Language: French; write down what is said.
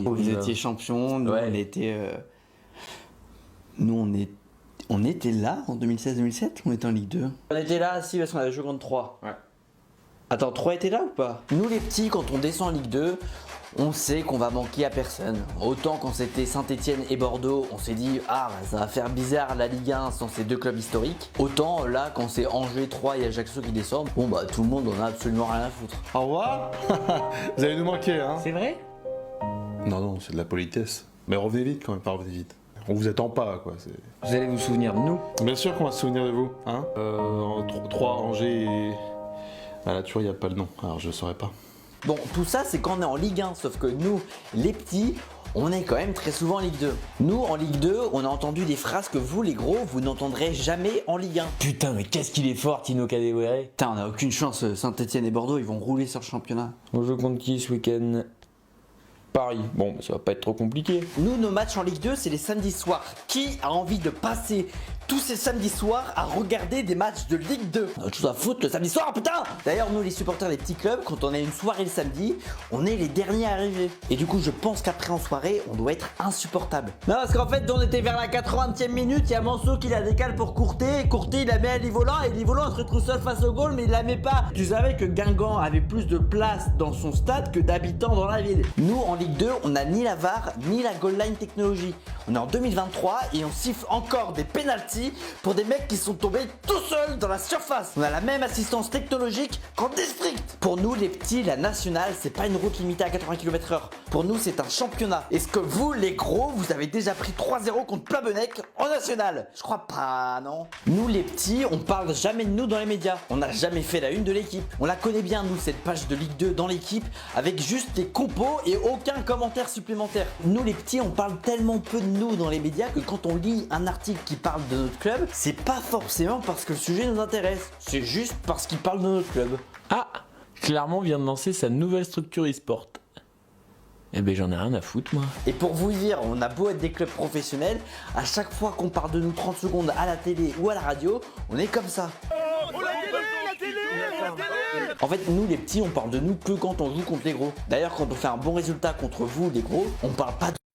Vous étiez champion, nous Ouais. on était... on était là en 2016-2017, on était en Ligue 2. On était là, si, parce qu'on avait joué contre 3. Ouais. Attends, 3 était là ou pas? Nous les petits, quand on descend en Ligue 2, on sait qu'on va manquer à personne. Autant quand c'était Saint-Etienne et Bordeaux, on s'est dit ah bah, ça va faire bizarre la Ligue 1 sans ces deux clubs historiques. Autant là quand c'est Angers, 3 et Ajaccio qui descendent, bon bah tout le monde en a absolument rien à foutre. Au revoir. Vous allez nous manquer, hein? C'est vrai? Non, c'est de la politesse. Mais revenez vite quand même, pas revenez vite. On vous attend pas, quoi. Vous allez vous souvenir de nous? Bien sûr qu'on va se souvenir de vous, hein? 3 Angers et... Ah là, tu vois, il n'y a pas le nom, alors je saurais pas. Bon, tout ça c'est quand on est en Ligue 1, sauf que nous, les petits, on est quand même très souvent en Ligue 2. Nous, en Ligue 2, on a entendu des phrases que vous, les gros, vous n'entendrez jamais en Ligue 1. Putain, mais qu'est-ce qu'il est fort, Tino Kadewere. Putain, on a aucune chance, Saint-Etienne et Bordeaux, ils vont rouler sur le championnat. On joue contre qui ce week-end? Paris. Bon, ça va pas être trop compliqué. Nous, nos matchs en Ligue 2, c'est les samedis soirs. Qui a envie de passer tous ces samedis soirs à regarder des matchs de Ligue 2? On a tout à foutre le samedi soir, putain! D'ailleurs, nous, les supporters des petits clubs, quand on a une soirée le samedi, on est les derniers arrivés. Et du coup, je pense qu'après en soirée, on doit être insupportable. Non, parce qu'en fait, on était vers la 80e minute, il y a Manso qui la décale pour Courté. Courté, il la met à Livolan et Livolan se retrouve seul face au goal, mais il la met pas. Tu savais que Guingamp avait plus de place dans son stade que d'habitants dans la ville. Nous, en Ligue 2, on n'a ni la VAR, ni la goal line technologie. On est en 2023 et on siffle encore des pénaltys pour des mecs qui sont tombés tout seuls dans la surface. On a la même assistance technologique qu'en district. Pour nous, les petits, la nationale, c'est pas une route limitée à 80 km/h. Pour nous, c'est un championnat. Est-ce que vous, les gros, vous avez déjà pris 3-0 contre Plabennec en national? Je crois pas, non. Nous, les petits, on parle jamais de nous dans les médias. On n'a jamais fait la une de l'équipe. On la connaît bien, nous, cette page de Ligue 2 dans l'équipe, avec juste des compos et aucun commentaire supplémentaire. Nous, les petits, on parle tellement peu de nous dans les médias que quand on lit un article qui parle de notre club, c'est pas forcément parce que le sujet nous intéresse. C'est juste parce qu'il parle de notre club. Ah, Clermont vient de lancer sa nouvelle structure e-sport. Eh ben j'en ai rien à foutre moi. Et pour vous dire, on a beau être des clubs professionnels, à chaque fois qu'on parle de nous 30 secondes à la télé ou à la radio, on est comme ça. En fait, nous les petits, on parle de nous que quand on joue contre les gros. D'ailleurs, quand on fait un bon résultat contre vous les gros, on parle pas de